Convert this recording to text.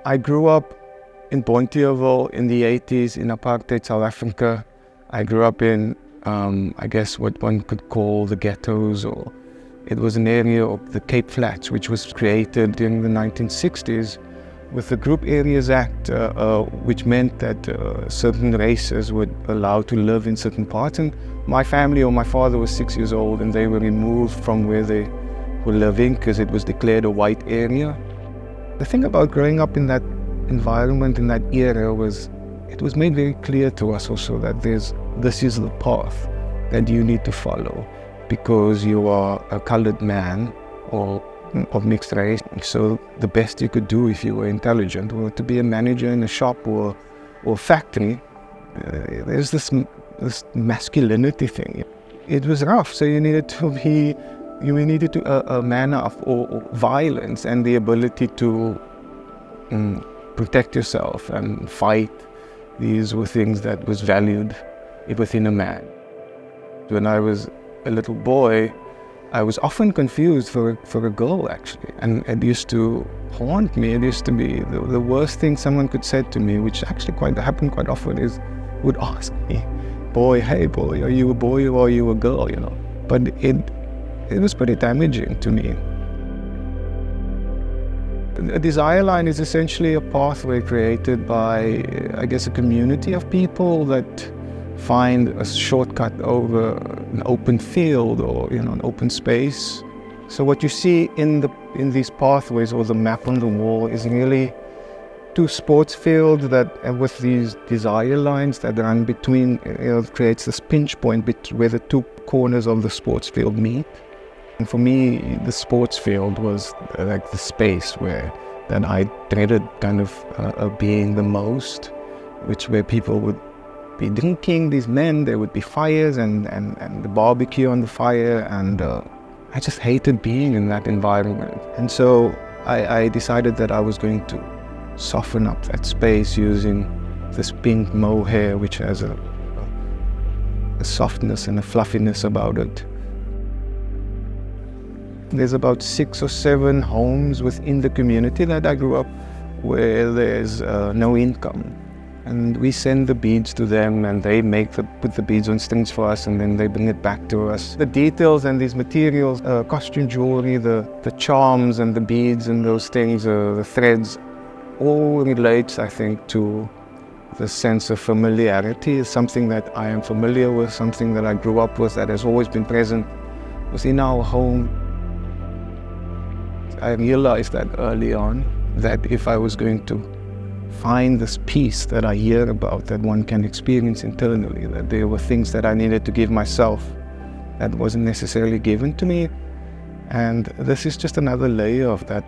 I grew up in Bonteheuwel in the 80s in Apartheid, South Africa. I grew up in, I guess what one could call the ghettos, or it was an area of the Cape Flats, which was created during the 1960s with the Group Areas Act, which meant that certain races were allowed to live in certain parts. And my family, or my father, was 6 years old, and they were removed from where they were living because it was declared a white area. The thing about growing up in that environment, in that era, was it was made very clear to us also that this is the path that you need to follow because you are a colored man or of mixed race. So the best you could do if you were intelligent were to be a manager in a shop or factory. There's this masculinity thing. It was rough, so you needed a manner of violence and the ability to protect yourself and fight. These were things that was valued within a man. When I was a little boy, I was often confused for a girl, actually, and it used to haunt me. It used to be the worst thing someone could say to me, which actually happened quite often, would ask me, "Boy, hey boy, are you a boy or are you a girl?" You know. But it was pretty damaging to me. A desire line is essentially a pathway created by, I guess, a community of people that find a shortcut over an open field or an open space. So what you see in these pathways or the map on the wall is really two sports fields that, with these desire lines that run between, creates this pinch point where the two corners of the sports field meet. And for me, the sports field was like the space that I dreaded kind of being the most, where people would be drinking, these men, there would be fires and the barbecue on the fire, and I just hated being in that environment. And so I decided that I was going to soften up that space using this pink mohair, which has a softness and a fluffiness about it. There's about 6 or 7 homes within the community that I grew up where there's no income. And we send the beads to them, and they put the beads on strings for us, and then they bring it back to us. The details and these materials, costume jewelry, the charms and the beads and those things, the threads, all relates, I think, to the sense of familiarity. Is something that I am familiar with, something that I grew up with, that has always been present within our home. I realized that early on, that if I was going to find this peace that I hear about, that one can experience internally, that there were things that I needed to give myself that wasn't necessarily given to me. And this is just another layer of that.